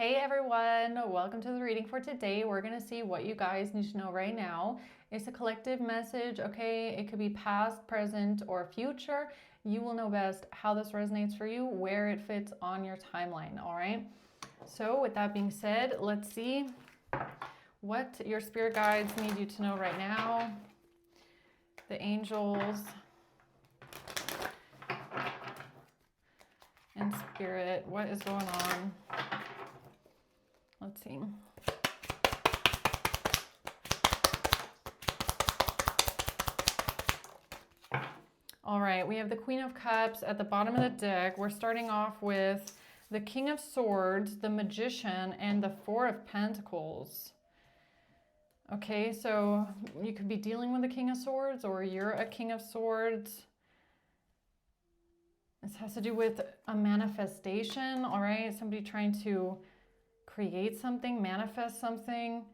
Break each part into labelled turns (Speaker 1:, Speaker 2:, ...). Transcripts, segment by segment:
Speaker 1: Hey everyone, welcome to the reading for today. We're going to see what you guys need to know right now. It's a collective message, okay? It could be past, present, or future. You will know best how this resonates for you, where it fits on your timeline, all right? So with that being said, let's see what your spirit guides need you to know right now. The angels and spirit, what is going on? Let's see. All right, we have the Queen of Cups at the bottom of the deck. We're starting off with the King of Swords, the Magician, and the Four of Pentacles. Okay, so you could be dealing with the King of Swords, or you're a King of Swords. This has to do with a manifestation, all right? Somebody trying to create something, manifest something.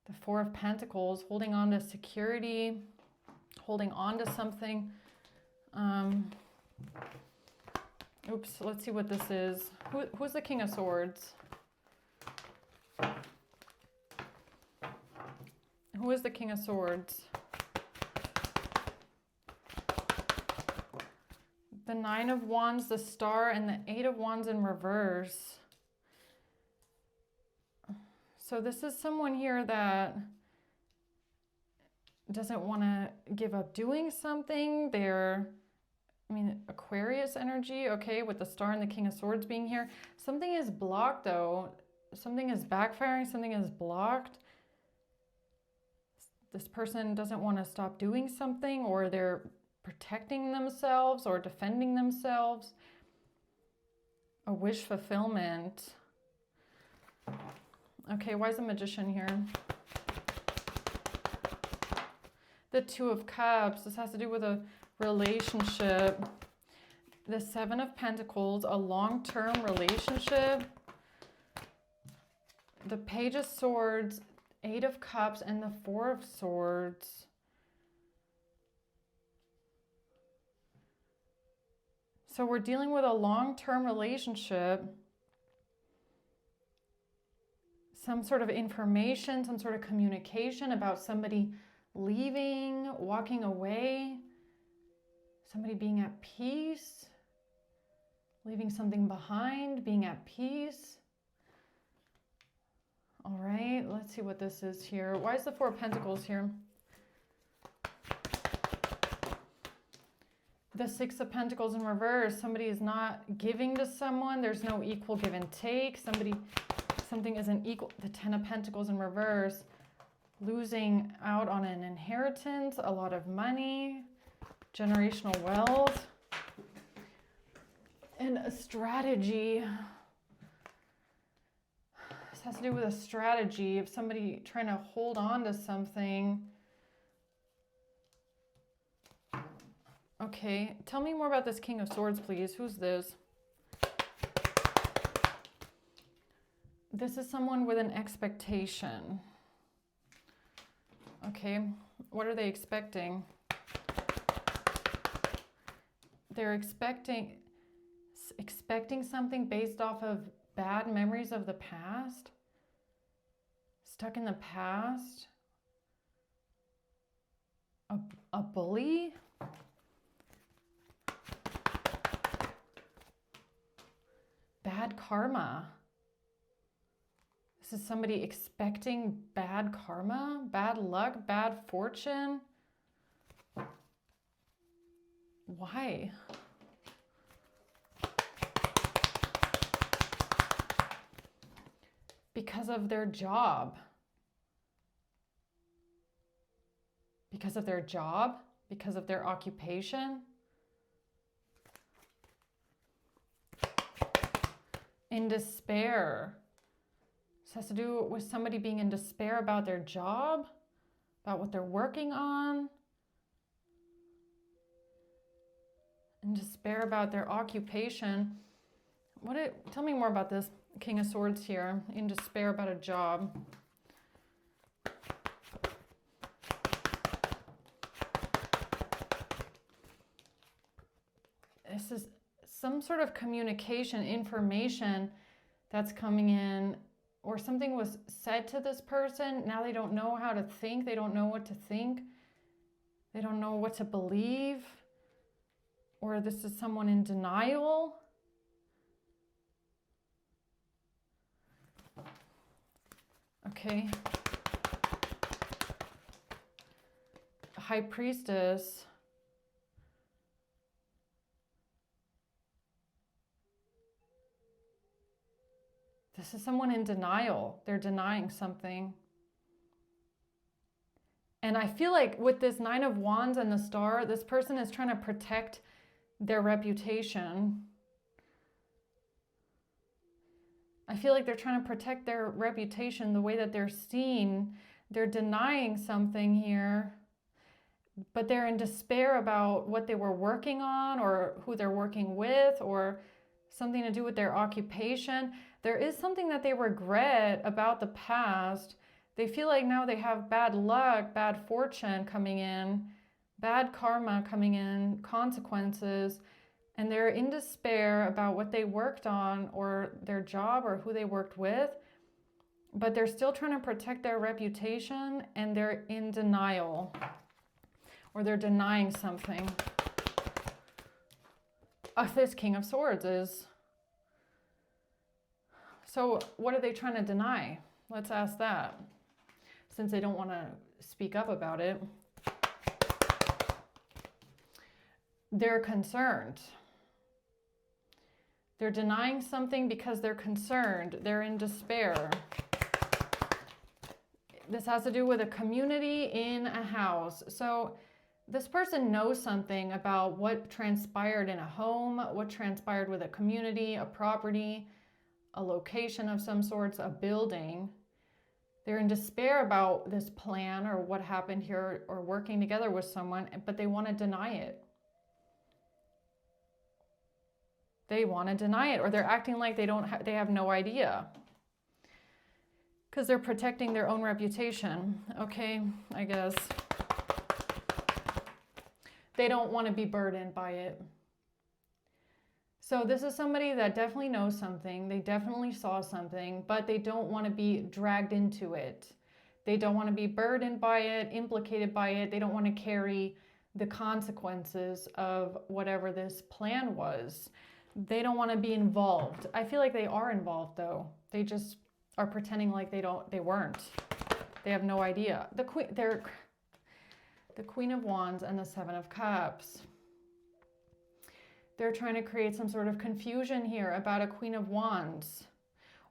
Speaker 1: The Four of Pentacles, holding on to security, holding on to something. Oops, let's see what this is. Who's the King of Swords? Who is the King of Swords? The Nine of Wands, the Star, and the Eight of Wands in reverse. So this is someone here that doesn't want to give up doing something. Aquarius energy, okay, with the Star and the King of Swords being here. Something is blocked though. Something is backfiring, something is blocked. This person doesn't want to stop doing something, or they're protecting themselves or defending themselves. A wish fulfillment. Okay, why is the Magician here? The Two of Cups. This has to do with a relationship. The Seven of Pentacles, a long-term relationship. The Page of Swords, Eight of Cups, and the Four of Swords. So we're dealing with a long-term relationship, some sort of information, some sort of communication about somebody leaving, walking away, somebody being at peace, leaving something behind, being at peace. All right, let's see what this is here. Why is the Four of Pentacles here? The Six of Pentacles in reverse. Somebody is not giving to someone. There's no equal give and take. Something isn't equal. The Ten of Pentacles in reverse. Losing out on an inheritance, a lot of money, generational wealth, and a strategy. This has to do with a strategy of somebody trying to hold on to something. Okay, tell me more about this King of Swords, please. Who's this? This is someone with an expectation. Okay, what are they expecting? They're expecting something based off of bad memories of the past. Stuck in the past. A bully. Bad karma. This is somebody expecting bad karma, bad luck, bad fortune. Why? Because of their job. Because of their job, because of their occupation. In despair. This has to do with somebody being in despair about their job, about what they're working on. In despair about their occupation. Tell me more about this King of Swords here. In despair about a job. This is some sort of communication, information that's coming in, or something was said to this person. Now they don't know how to think. They don't know what to think. They don't know what to believe. Or this is someone in denial. Okay. High Priestess. This is someone in denial. They're denying something. And I feel like with this Nine of Wands and the Star, this person is trying to protect their reputation. I feel like they're trying to protect their reputation, the way that they're seen. They're denying something here, but they're in despair about what they were working on or who they're working with or something to do with their occupation. There is something that they regret about the past. They feel like now they have bad luck, bad fortune coming in, bad karma coming in, consequences, and they're in despair about what they worked on or their job or who they worked with, but they're still trying to protect their reputation, and they're in denial, or they're denying something. This King of Swords is... So what are they trying to deny? Let's ask that, since they don't want to speak up about it. They're concerned. They're denying something because they're concerned. They're in despair. This has to do with a community in a house. So this person knows something about what transpired in a home, what transpired with a community, a property, a location of some sorts, a building. They're in despair about this plan or what happened here or working together with someone, but they want to deny it. They want to deny it, or they're acting like they have no idea, because they're protecting their own reputation. Okay, I guess. They don't want to be burdened by it. So this is somebody that definitely knows something. They definitely saw something, but they don't want to be dragged into it. They don't want to be burdened by it, implicated by it. They don't want to carry the consequences of whatever this plan was. They don't want to be involved. I feel like they are involved, though. They just are pretending like they weren't. They have no idea. The Queen of Wands and the Seven of Cups. They're trying to create some sort of confusion here about a Queen of Wands.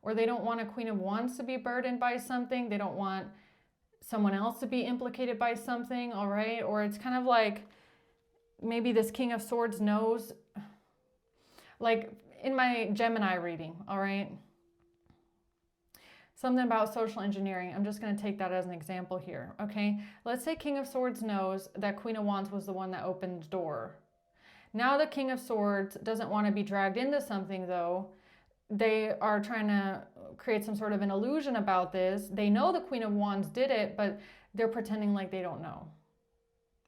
Speaker 1: Or they don't want a Queen of Wands to be burdened by something. They don't want someone else to be implicated by something, all right? Or it's kind of like maybe this King of Swords knows, like in my Gemini reading, all right? Something about social engineering. I'm just going to take that as an example here, okay? Let's say King of Swords knows that Queen of Wands was the one that opened the door. Now the King of Swords doesn't want to be dragged into something, though. They are trying to create some sort of an illusion about this. They know the Queen of Wands did it, but they're pretending like they don't know.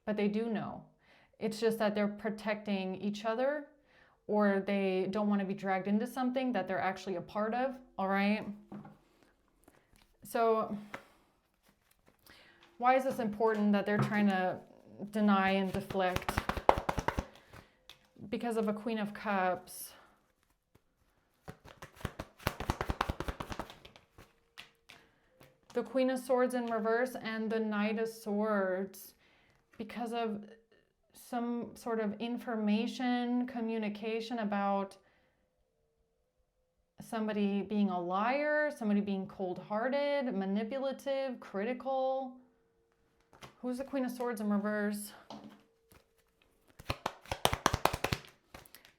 Speaker 1: But they do know. It's just that they're protecting each other, or they don't want to be dragged into something that they're actually a part of, all right? So why is this important that they're trying to deny and deflect? Because of a Queen of Cups. The Queen of Swords in reverse and the Knight of Swords. Because of some sort of information, communication about somebody being a liar, somebody being cold-hearted, manipulative, critical. Who's the Queen of Swords in reverse?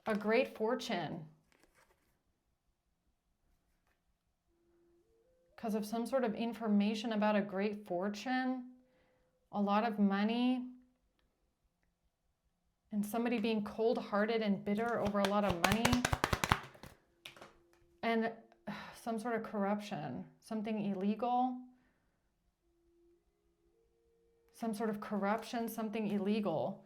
Speaker 1: A great fortune. Because of some sort of information about a great fortune, a lot of money, and somebody being cold-hearted and bitter over a lot of money, and some sort of corruption, something illegal, some sort of corruption, something illegal.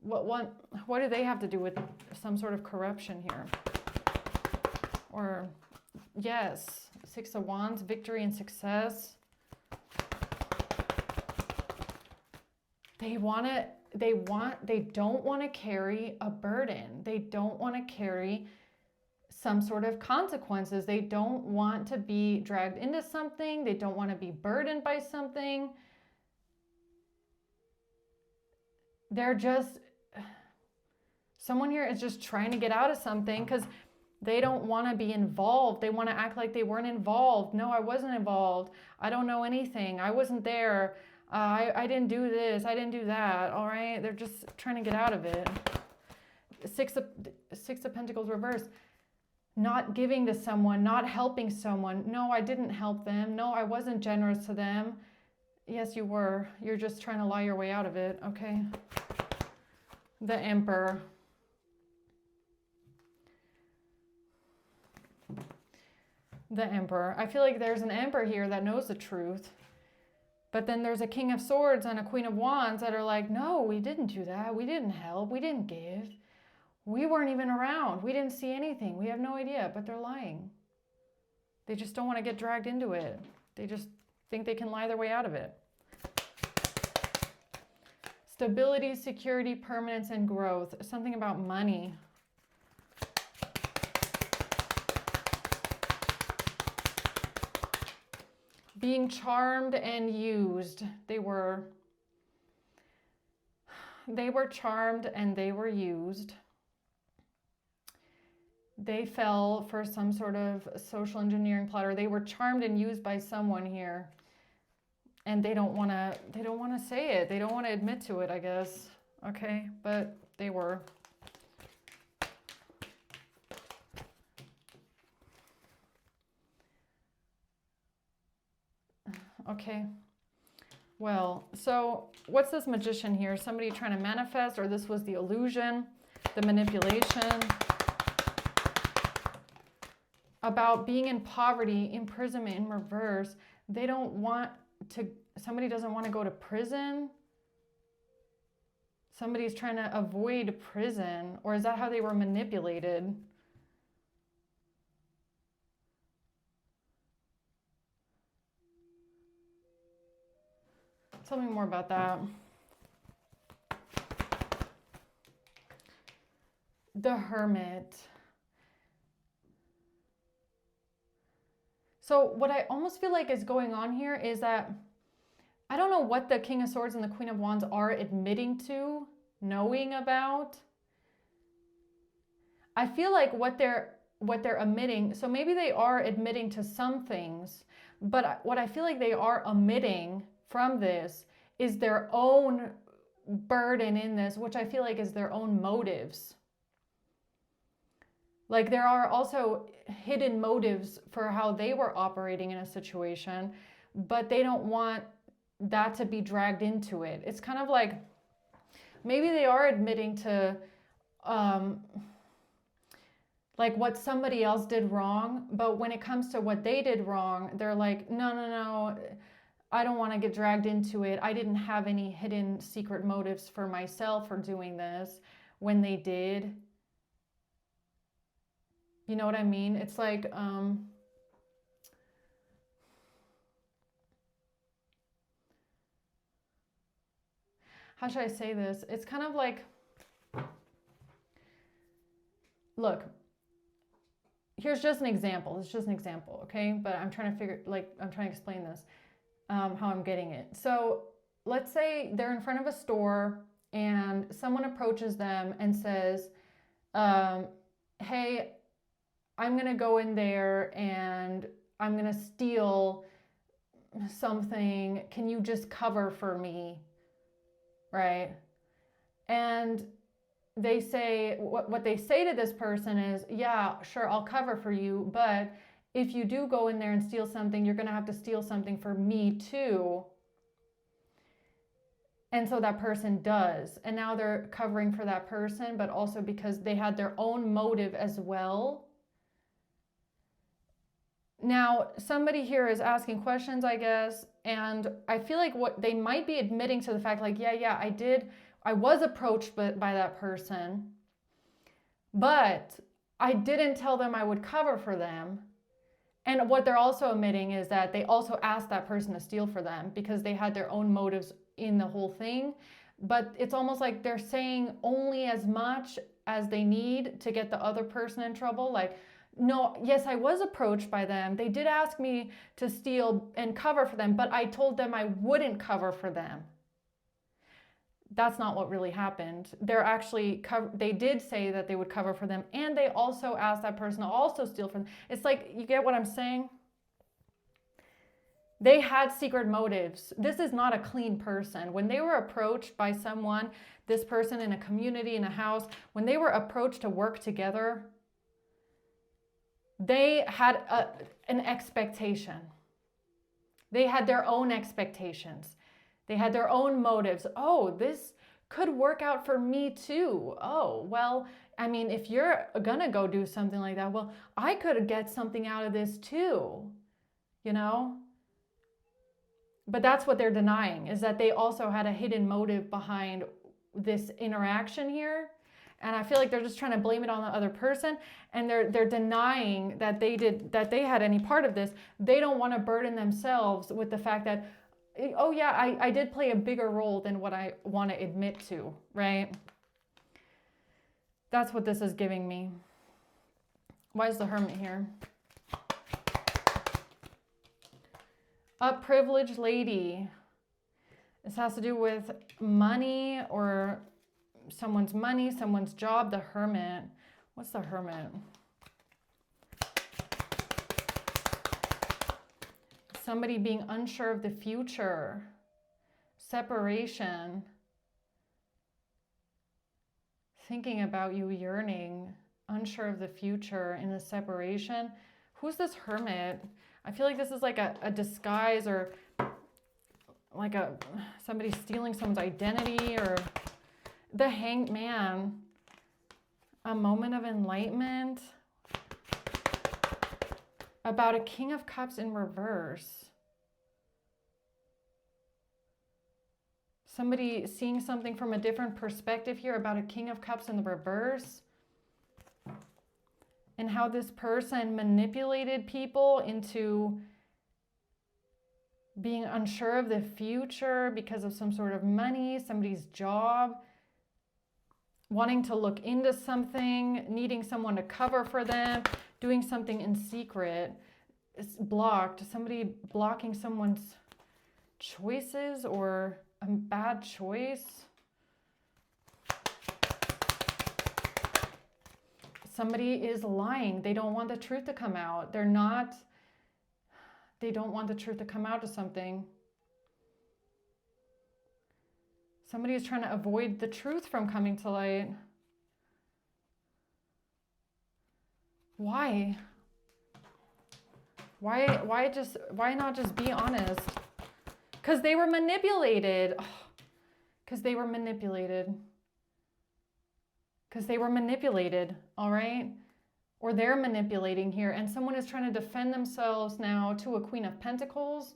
Speaker 1: what do they have to do with some sort of corruption here? Or, yes, Six of Wands, victory and success. They don't want to carry a burden. They don't want to carry some sort of consequences. They don't want to be dragged into something. They don't want to be burdened by something. They're just, someone here is just trying to get out of something because they don't want to be involved. They want to act like they weren't involved. No, I wasn't involved. I don't know anything. I wasn't there. I didn't do this. I didn't do that. All right. They're just trying to get out of it. Six of Pentacles reversed. Not giving to someone, not helping someone. No, I didn't help them. No, I wasn't generous to them. Yes, you were. You're just trying to lie your way out of it. Okay. The Emperor. The Emperor. I feel like there's an Emperor here that knows the truth. But then there's a King of Swords and a Queen of Wands that are like, no, we didn't do that. We didn't help. We didn't give. We weren't even around. We didn't see anything. We have no idea. But they're lying. They just don't want to get dragged into it. They just think they can lie their way out of it. Stability, security, permanence, and growth. Something about money. Being charmed and used. They were charmed and they were used. They fell for some sort of social engineering plot, or they were charmed and used by someone here. And they don't want to say it. They don't want to admit to it, I guess. Okay, but they were. Okay. Well, so what's this Magician here? Somebody trying to manifest, or this was the illusion, the manipulation. About being in poverty, imprisonment in reverse. They don't want to, somebody doesn't want to go to prison. Somebody's trying to avoid prison. Or is that how they were manipulated? Tell me more about that. The Hermit. So what I almost feel like is going on here is that I don't know what the King of Swords and the Queen of Wands are admitting to, knowing about. I feel like what they're omitting, so maybe they are admitting to some things, but what I feel like they are omitting from this is their own burden in this, which I feel like is their own motives. Like there are also hidden motives for how they were operating in a situation, but they don't want that to be dragged into it. It's kind of like maybe they are admitting to like what somebody else did wrong, but when it comes to what they did wrong, they're like, no, I don't want to get dragged into it. I didn't have any hidden secret motives for myself for doing this when they did. You know what I mean? It's like, how should I say this? It's kind of like, look, here's just an example. It's just an example, okay? But I'm trying to explain this, how I'm getting it. So let's say they're in front of a store and someone approaches them and says, hey, I'm going to go in there and I'm going to steal something. Can you just cover for me? Right? And they say, what they say to this person is, yeah, sure, I'll cover for you. But if you do go in there and steal something, you're going to have to steal something for me too. And so that person does. And now they're covering for that person, but also because they had their own motive as well. Now, somebody here is asking questions, I guess, and I feel like what they might be admitting to the fact, like, yeah, I was approached by that person, but I didn't tell them I would cover for them. And what they're also admitting is that they also asked that person to steal for them because they had their own motives in the whole thing. But it's almost like they're saying only as much as they need to get the other person in trouble. Like, no, yes, I was approached by them. They did ask me to steal and cover for them, but I told them I wouldn't cover for them. That's not what really happened. They did say that they would cover for them, and they also asked that person to also steal from them. It's like, you get what I'm saying? They had secret motives. This is not a clean person. When they were approached by someone, this person in a community, in a house, when they were approached to work together, they had an expectation. They had their own expectations. They had their own motives. Oh, this could work out for me too. Oh, well, I mean, if you're gonna go do something like that, well, I could get something out of this too, you know? But that's what they're denying, is that they also had a hidden motive behind this interaction here. And I feel like they're just trying to blame it on the other person, and they're denying that they had any part of this. They don't want to burden themselves with the fact that, oh yeah, I did play a bigger role than what I want to admit to, right? That's what this is giving me. Why is the Hermit here? A privileged lady. This has to do with money, or someone's money, someone's job. The Hermit. What's the Hermit? Somebody being unsure of the future. Separation. Thinking about you, yearning. Unsure of the future in a separation. Who's this Hermit? I feel like this is like a disguise, or like somebody stealing someone's identity, or the Hanged Man. A moment of enlightenment. About a King of Cups in reverse. Somebody seeing something from a different perspective here about a King of Cups in the reverse. And how this person manipulated people into being unsure of the future because of some sort of money, somebody's job, wanting to look into something, needing someone to cover for them, doing something in secret. It's blocked. Somebody blocking someone's choices, or a bad choice. Somebody is lying. They don't want the truth to come out. They don't want the truth to come out of something. Somebody is trying to avoid the truth from coming to light. Why? Why not just be honest? Because they were manipulated. Because they were manipulated. Because they were manipulated, all right? Or they're manipulating here, and someone is trying to defend themselves now to a Queen of Pentacles,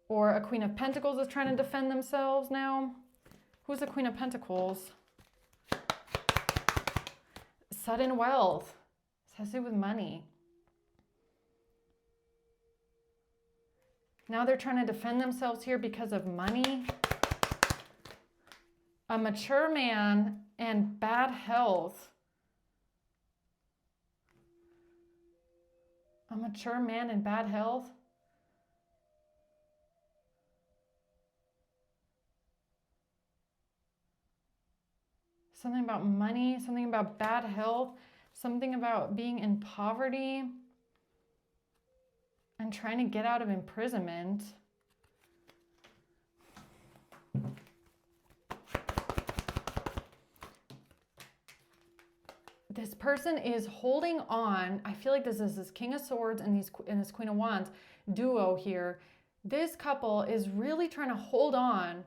Speaker 1: or a Queen of Pentacles is trying to defend themselves now. Who's the Queen of Pentacles? Sudden wealth. This has to do with money. Now they're trying to defend themselves here because of money. A mature man and bad health. A mature man in bad health. Something about money, something about bad health, something about being in poverty and trying to get out of imprisonment. This person is holding on. I feel like this is this King of Swords and this Queen of Wands duo here. This couple is really trying to hold on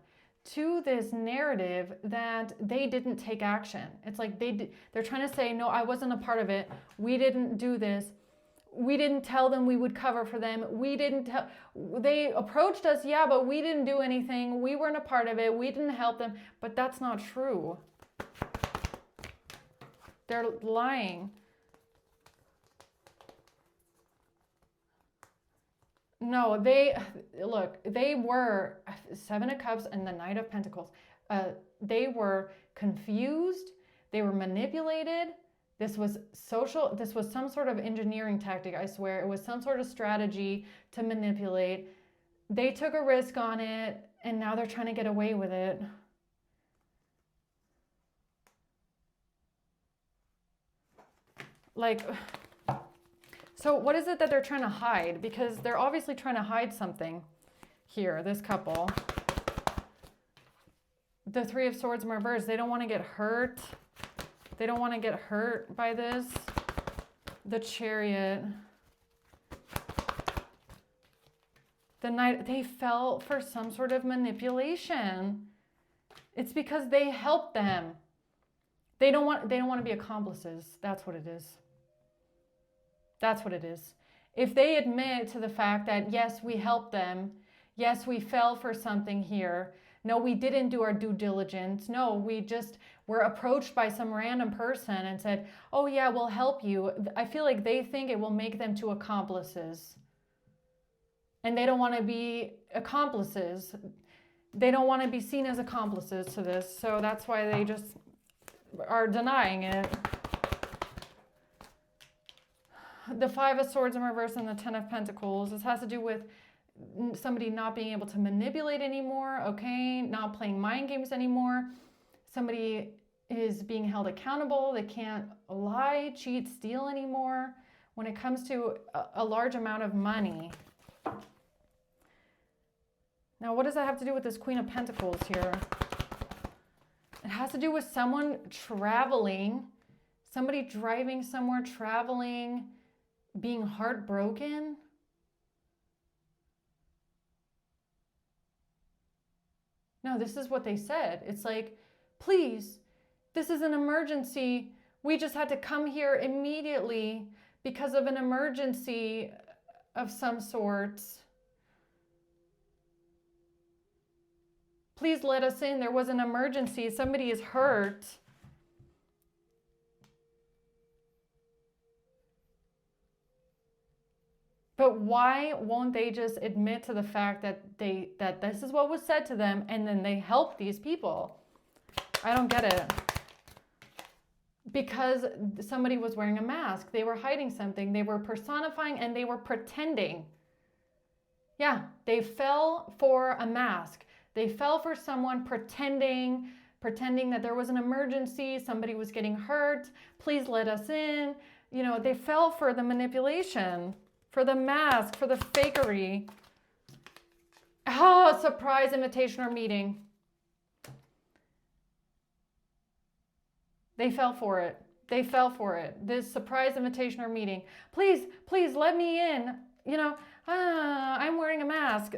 Speaker 1: to this narrative that they didn't take action. It's like they're trying to say, no, I wasn't a part of it. We didn't do this. We didn't tell them we would cover for them. They approached us, yeah, but we didn't do anything. We weren't a part of it. We didn't help them. But that's not true. They're lying. No, they were Seven of Cups and the Knight of Pentacles. They were confused. They were manipulated. This was some sort of engineering tactic, I swear. It was some sort of strategy to manipulate. They took a risk on it, and now they're trying to get away with it. Like, so what is it that they're trying to hide? Because they're obviously trying to hide something here, this couple. The Three of Swords in reverse, they don't want to get hurt. They don't want to get hurt by this. The Chariot. The Knight, they fell for some sort of manipulation. It's because they helped them. They don't want to be accomplices. That's what it is. That's what it is. If they admit to the fact that, yes, we helped them. Yes, we fell for something here. No, we didn't do our due diligence. No, we just were approached by some random person and said, oh yeah, we'll help you. I feel like they think it will make them to accomplices. And they don't want to be accomplices. They don't want to be seen as accomplices to this. So that's why they just are denying it. The Five of Swords in reverse and the Ten of Pentacles. This has to do with somebody not being able to manipulate anymore, okay? Not playing mind games anymore. Somebody is being held accountable. They can't lie, cheat, steal anymore when it comes to a large amount of money. Now, what does that have to do with this Queen of Pentacles here? It has to do with someone traveling, somebody driving somewhere, traveling, being heartbroken. No, this is what they said. It's like, please, this is an emergency. We just had to come here immediately because of an emergency of some sort. Please let us in. There was an emergency. Somebody is hurt. But why won't they just admit to the fact that this is what was said to them and then they help these people? I don't get it. Because somebody was wearing a mask. They were hiding something. They were personifying and they were pretending. Yeah, they fell for a mask. They fell for someone pretending that there was an emergency, somebody was getting hurt, please let us in. You know, they fell for the manipulation, for the mask, for the fakery. Oh, surprise invitation or meeting. They fell for it. They fell for it. This surprise invitation or meeting. Please, please let me in. You know, I'm wearing a mask.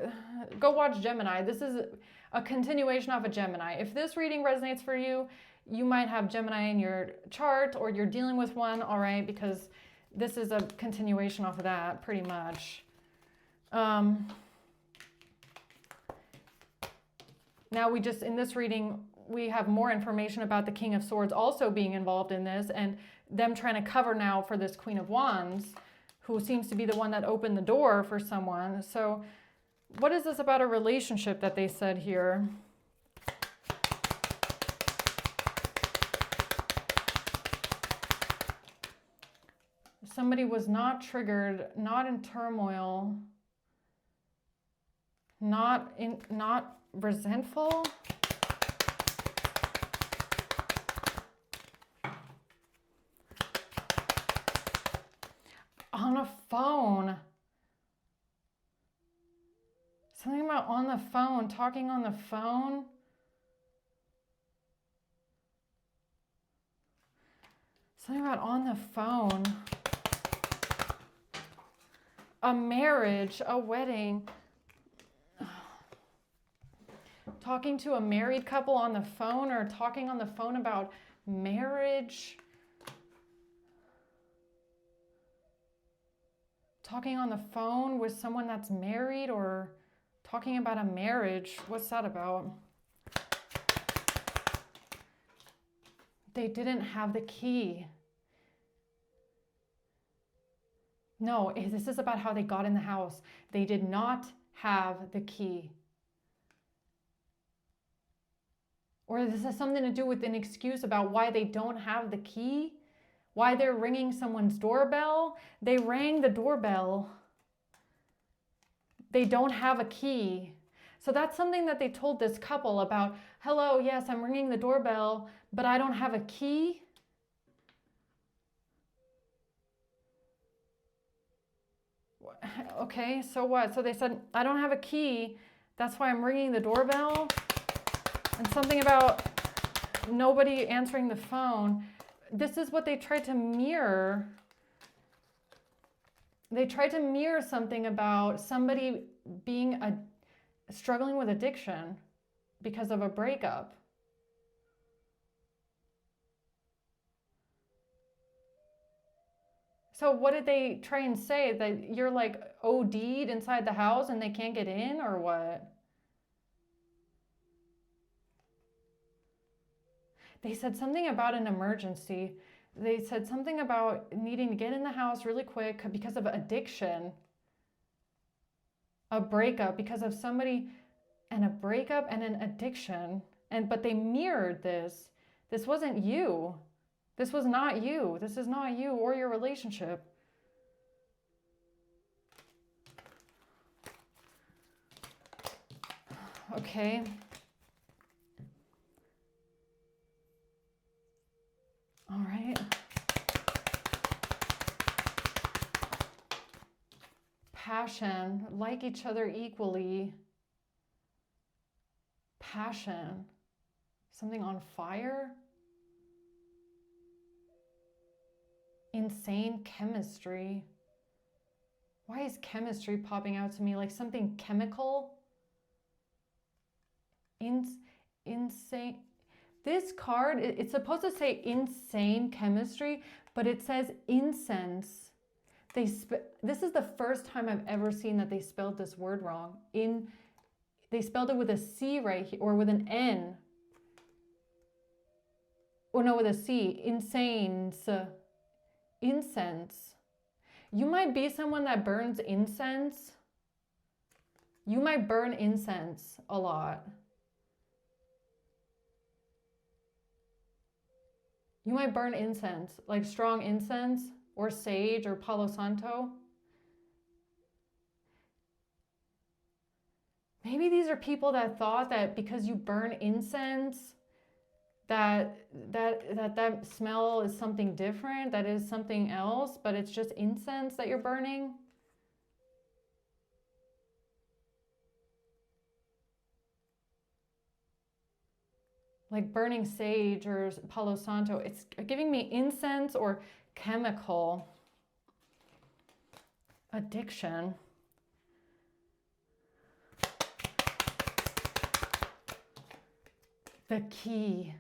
Speaker 1: Go watch Gemini. This is a continuation of a Gemini. If this reading resonates for you, you might have Gemini in your chart or you're dealing with one, all right, because this is a continuation off of that, pretty much. Now we just, in this reading, we have more information about the King of Swords also being involved in this and them trying to cover now for this Queen of Wands, who seems to be the one that opened the door for someone. So what is this about a relationship that they said here? Somebody was not triggered, not in turmoil, not resentful. On a phone. Something about on the phone, talking on the phone. Something about on the phone. A marriage, a wedding. Talking to a married couple on the phone or talking on the phone about marriage. talking on the phone with someone that's married or talking about a marriage. What's that about? They didn't have the key. No, this is about how they got in the house. They did not have the key. Or this has something to do with an excuse about why they don't have the key, why they're ringing someone's doorbell. They rang the doorbell. They don't have a key. So that's something that they told this couple about. Hello, yes, I'm ringing the doorbell, but I don't have a key. Okay, so what? So they said, I don't have a key. That's why I'm ringing the doorbell. And something about nobody answering the phone. This is what they tried to mirror. They tried to mirror something about somebody being struggling with addiction because of a breakup. So what did they try and say? That you're like OD'd inside the house and they can't get in, or what? They said something about an emergency. They said something about needing to get in the house really quick because of addiction. A breakup because of somebody, and a breakup and an addiction. But they mirrored this. This wasn't you. This was not you. This is not you or your relationship. Okay. All right. Passion, like each other equally. Passion. Something on fire. Insane chemistry. Why is chemistry popping out to me like something chemical? Insane. This card, it's supposed to say insane chemistry, but it says incense. This is the first time I've ever seen that they spelled this word wrong. They spelled it with a C right here, or with an N. Oh no, with a C. Insanes. Incense. You might be someone that burns incense. You might burn incense a lot. You might burn incense, like strong incense or sage or Palo Santo. Maybe these are people that thought that because you burn incense, that smell is something different, that is something else, but it's just incense that you're burning. Like burning sage or Palo Santo. It's giving me incense or chemical. Addiction. The key.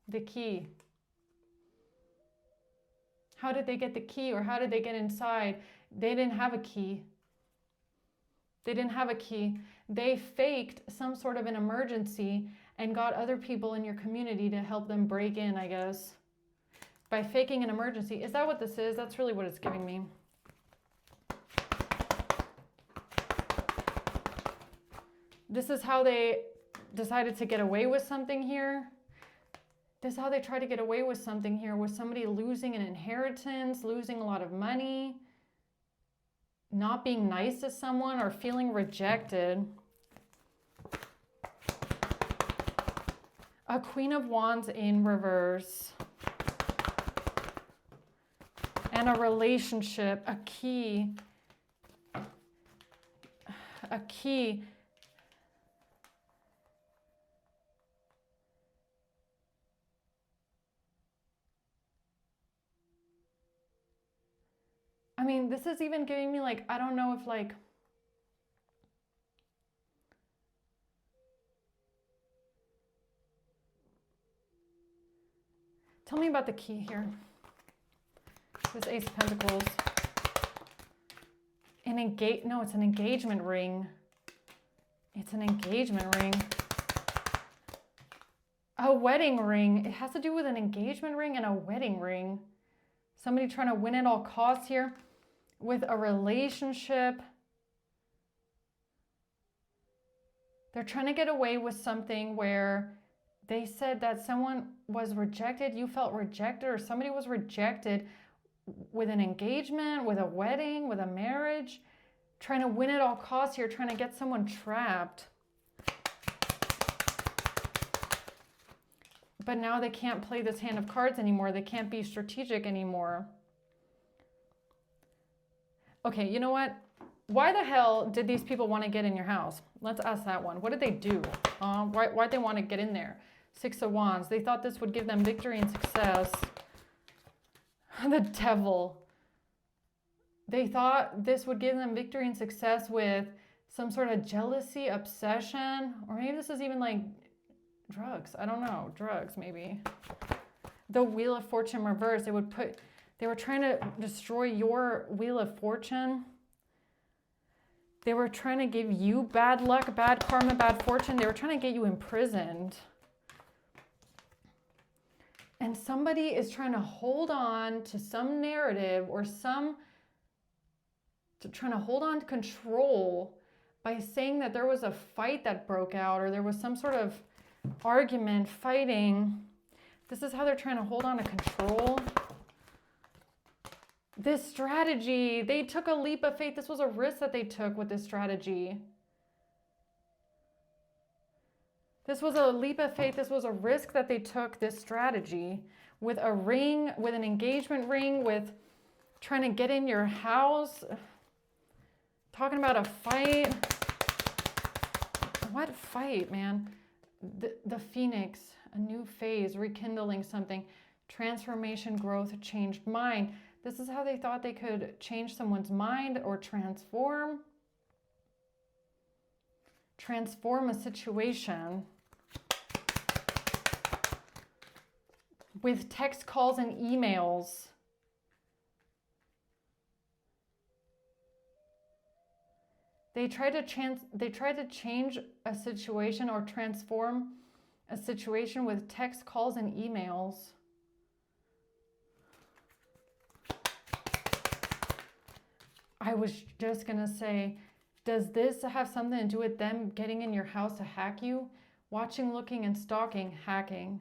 Speaker 1: The key. How did they get the key, or how did they get inside? They didn't have a key. They didn't have a key. They faked some sort of an emergency and got other people in your community to help them break in, I guess. By faking an emergency. Is that what this is? That's really what it's giving me. This is how they decided to get away with something here. This is how they try to get away with something here, with somebody losing an inheritance, losing a lot of money, not being nice to someone, or feeling rejected. A Queen of Wands in reverse. And a relationship, a key. A key. I mean, this is even giving me like, I don't know if like, tell me about the key here. This Ace of Pentacles. No, it's an engagement ring. It's an engagement ring. A wedding ring. It has to do with an engagement ring and a wedding ring. Somebody trying to win at all costs here with a relationship. They're trying to get away with something where they said that someone was rejected, you felt rejected, or somebody was rejected with an engagement, with a wedding, with a marriage. Trying to win at all costs here, trying to get someone trapped. But now they can't play this hand of cards anymore. They can't be strategic anymore. Okay, you know what? Why the hell did these people want to get in your house? Let's ask that one. What did they do? Why'd they want to get in there? Six of Wands. They thought this would give them victory and success. The Devil. They thought this would give them victory and success with some sort of jealousy, obsession, or maybe this is even like drugs. I don't know. Drugs, maybe. The Wheel of Fortune reversed. They were trying to destroy your Wheel of Fortune. They were trying to give you bad luck, bad karma, bad fortune. They were trying to get you imprisoned. And somebody is trying to hold on to some narrative or trying to hold on to control by saying that there was a fight that broke out or there was some sort of argument, fighting. This is how they're trying to hold on to control. This strategy, they took a leap of faith. This was a risk that they took with this strategy. This was a leap of faith. This was a risk that they took, this strategy. With a ring, with an engagement ring, with trying to get in your house. Talking about a fight. What fight, man? The Phoenix, a new phase, rekindling something. Transformation, growth, changed mind. This is how they thought they could change someone's mind or transform a situation with text, calls, and emails. They tried to change a situation or transform a situation with text, calls, and emails. I was just going to say, does this have something to do with them getting in your house to hack you? Watching, looking, and stalking, hacking.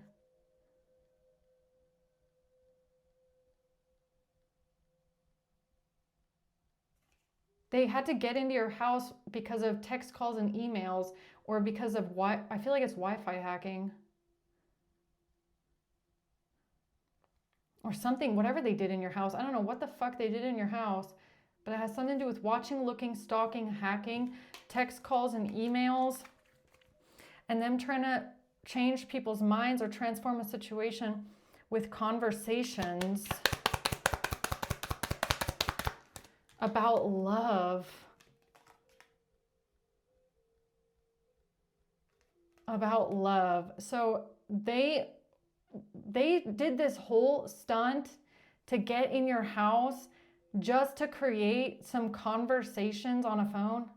Speaker 1: They had to get into your house because of text, calls, and emails, or because of I feel like it's Wi-Fi hacking. Or something, whatever they did in your house. I don't know what the fuck they did in your house, but it has something to do with watching, looking, stalking, hacking, text, calls, and emails, and them trying to change people's minds or transform a situation with conversations about love. About love. So they did this whole stunt to get in your house just to create some conversations on a phone.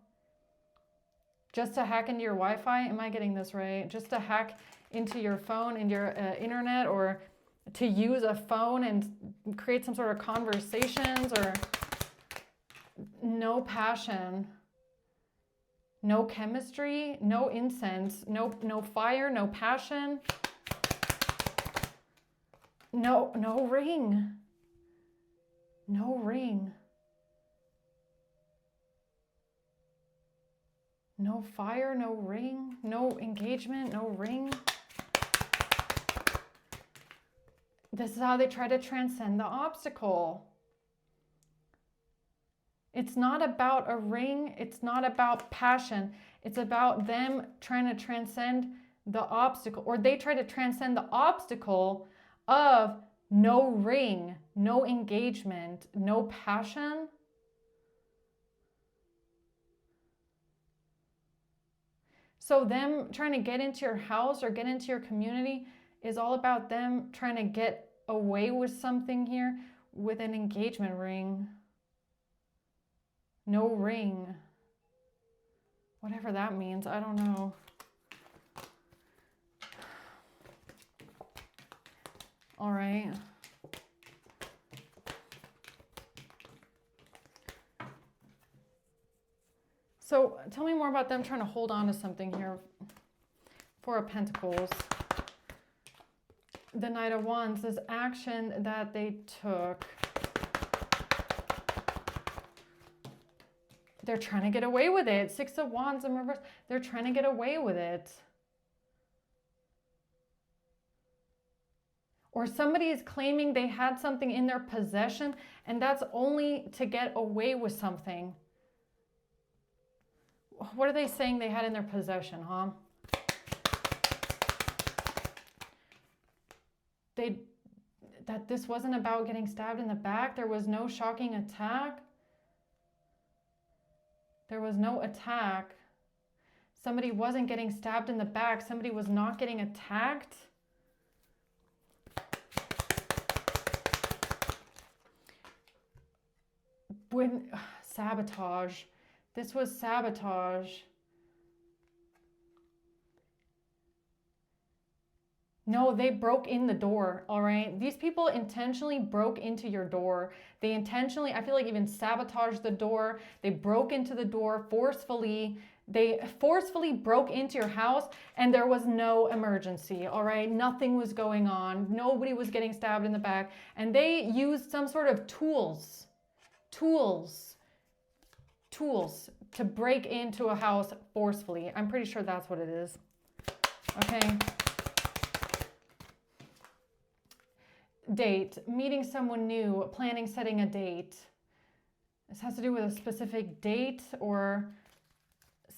Speaker 1: Just to hack into your Wi-Fi. Am I getting this right? Just to hack into your phone and your internet, or to use a phone and create some sort of conversations, or no passion, no chemistry, no incense, no fire, no passion, no ring, no ring, no fire, no ring, no engagement, no ring. This is how they try to transcend the obstacle. It's not about a ring. It's not about passion. It's about them trying to transcend the obstacle, or they try to transcend the obstacle of no ring, no engagement, no passion. So them trying to get into your house or get into your community is all about them trying to get away with something here, with an engagement ring. No ring. Whatever that means, I don't know. All right. So tell me more about them trying to hold on to something here. Four of Pentacles. The Knight of Wands, this action that they took. They're trying to get away with it. Six of Wands in reverse. They're trying to get away with it. Or somebody is claiming they had something in their possession, and that's only to get away with something. What are they saying they had in their possession, huh? That this wasn't about getting stabbed in the back. There was no shocking attack. There was no attack. Somebody wasn't getting stabbed in the back. Somebody was not getting attacked. When sabotage. This was sabotage. No, they broke in the door, all right? These people intentionally broke into your door. They intentionally, I feel like, even sabotaged the door. They broke into the door forcefully. They forcefully broke into your house, and there was no emergency, all right? Nothing was going on. Nobody was getting stabbed in the back. And they used some sort of tools to break into a house forcefully. I'm pretty sure that's what it is. Okay. Date, meeting someone new, planning, setting a date. This has to do with a specific date or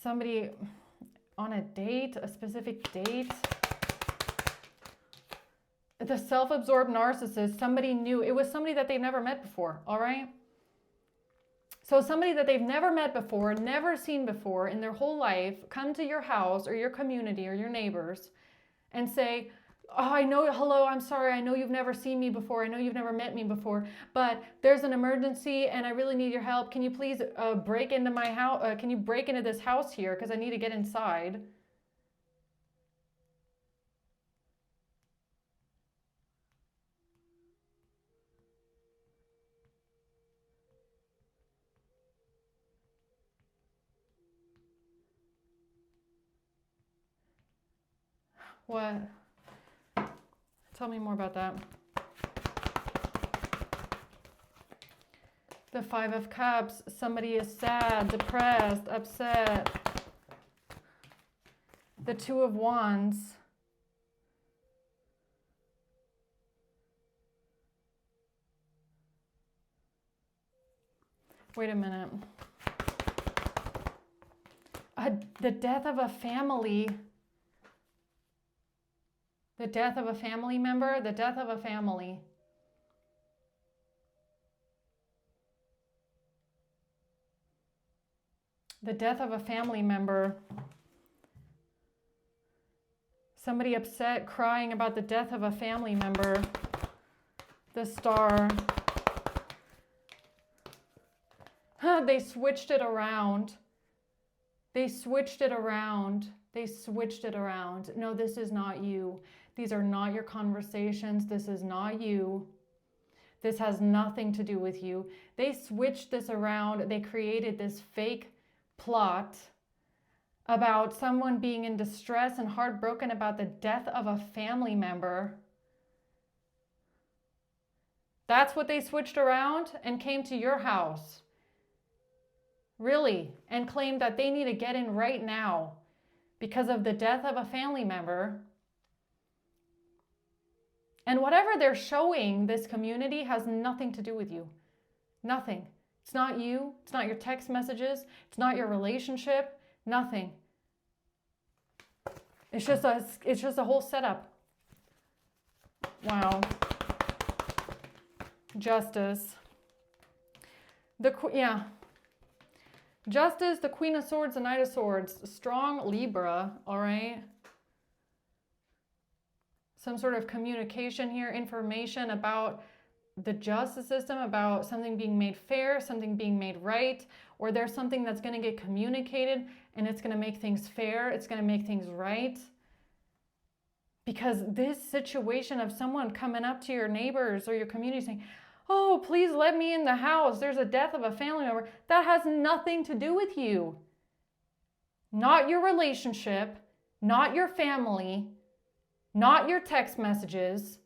Speaker 1: somebody on a date, a specific date. The self-absorbed narcissist, somebody new. It was somebody that they've never met before, all right? So somebody that they've never met before, never seen before in their whole life, come to your house or your community or your neighbors and say, oh, I know, hello, I'm sorry, I know you've never seen me before, I know you've never met me before, but there's an emergency and I really need your help. Can you please break into my house? Can you break into this house here? Because I need to get inside. What? Tell me more about that. The Five of Cups. Somebody is sad, depressed, upset. The Two of Wands. Wait a minute. The death of a family. The death of a family member, the death of a family. The death of a family member. Somebody upset, crying about the death of a family member. The Star. They switched it around. They switched it around. They switched it around. No, this is not you. These are not your conversations. This is not you. This has nothing to do with you. They switched this around. They created this fake plot about someone being in distress and heartbroken about the death of a family member. That's what they switched around and came to your house. Really? And claimed that they need to get in right now because of the death of a family member. And whatever they're showing this community has nothing to do with you. Nothing. It's not you. It's not your text messages. It's not your relationship. Nothing. It's just a whole setup. Wow. Justice. Justice, the Queen of Swords, the Knight of Swords. Strong Libra, all right? Some sort of communication here, information about the justice system, about something being made fair, something being made right, or there's something that's going to get communicated and it's going to make things fair, it's going to make things right. Because this situation of someone coming up to your neighbors or your community saying, oh, please let me in the house, there's a death of a family member, that has nothing to do with you. Not your relationship, not your family, not your text messages.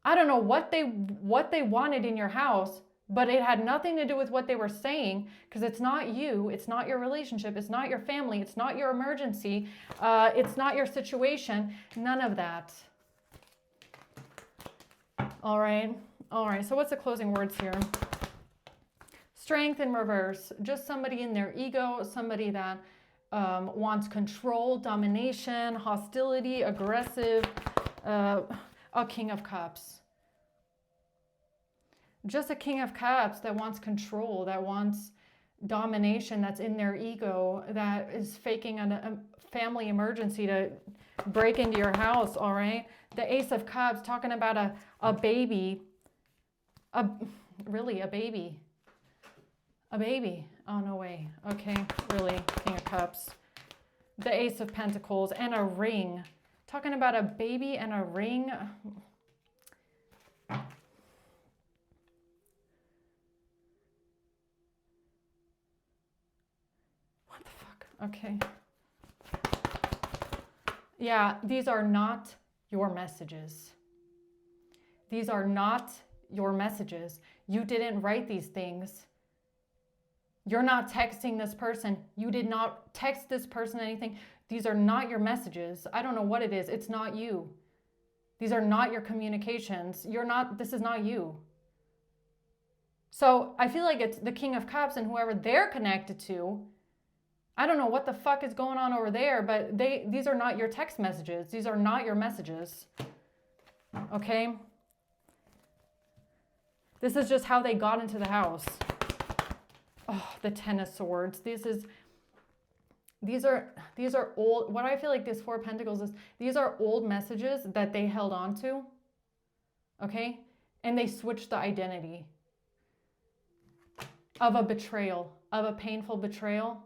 Speaker 1: I don't know what they wanted in your house, but it had nothing to do with what they were saying, because it's not you, it's not your relationship, it's not your family, it's not your emergency, it's not your situation, none of that. All right, so what's the closing words here? Strength in reverse, just somebody in their ego, somebody that wants control, domination, hostility, aggressive, a King of Cups. Just a King of Cups that wants control, that wants domination, that's in their ego, that is faking a family emergency to break into your house, all right? The Ace of Cups, talking about a baby. Really, a baby. A baby. Oh, no way. Okay, really, King of Cups. The Ace of Pentacles and a ring. Talking about a baby and a ring. What the fuck? Okay. Yeah, these are not your messages. These are not your messages. You didn't write these things. You're not texting this person. You did not text this person anything. These are not your messages. I don't know what it is. It's not you. These are not your communications. This is not you. So I feel like it's the King of Cups and whoever they're connected to. I don't know what the fuck is going on over there, but these are not your text messages. These are not your messages. Okay? This is just how they got into the house. Oh, the Ten of Swords. These are old. What I feel like this Four of Pentacles is, these are old messages that they held on to. Okay? And they switched the identity of a betrayal, of a painful betrayal.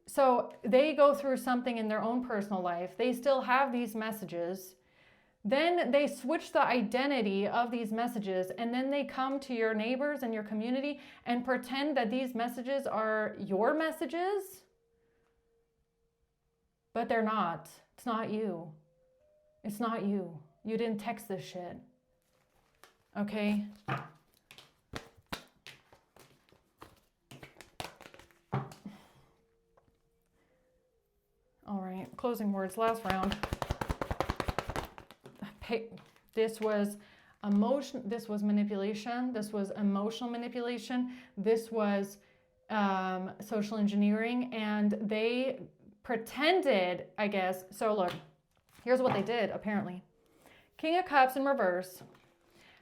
Speaker 1: So they go through something in their own personal life. They still have these messages. Then they switch the identity of these messages, and then they come to your neighbors and your community and pretend that these messages are your messages. But they're not. It's not you. It's not you. You didn't text this shit. Okay? All right, closing words, last round. This was emotion. This was manipulation. This was emotional manipulation. This was social engineering, and they pretended, I guess. So look, here's what they did, apparently. King of Cups in reverse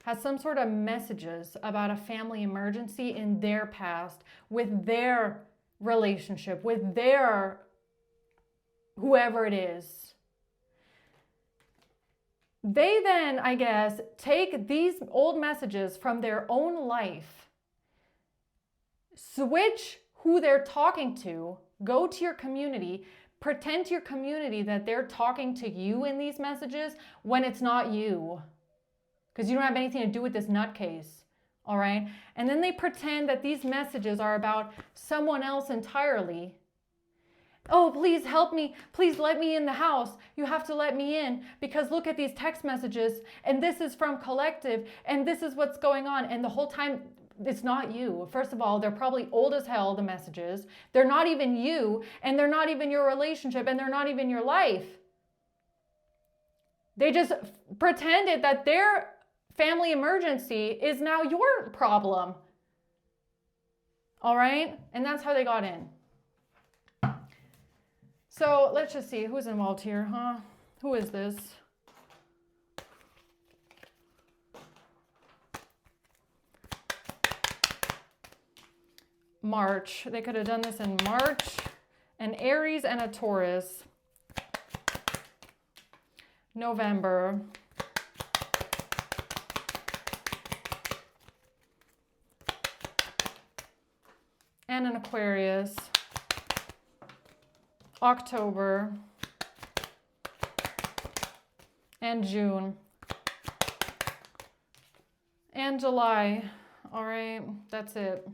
Speaker 1: has some sort of messages about a family emergency in their past, with their relationship, with their whoever it is. They then, I guess, take these old messages from their own life, switch who they're talking to, go to your community, pretend to your community that they're talking to you in these messages when it's not you. Because you don't have anything to do with this nutcase, all right? And then they pretend that these messages are about someone else entirely. Oh, please help me. Please let me in the house. You have to let me in because look at these text messages and this is from Collective and this is what's going on. And the whole time, it's not you. First of all, they're probably old as hell, the messages. They're not even you, and they're not even your relationship, and they're not even your life. They just pretended that their family emergency is now your problem. All right? And that's how they got in. So let's just see who's involved here, huh? Who is this? March. They could have done this in March. An Aries and a Taurus. November. and an Aquarius, October, and June, and July. All right, that's it.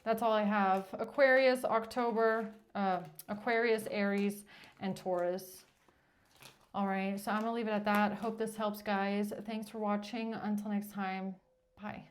Speaker 1: That's all I have. Aquarius, October, Aquarius, Aries, and Taurus. All right, so I'm going to leave it at that. Hope this helps, guys. Thanks for watching. Until next time, bye.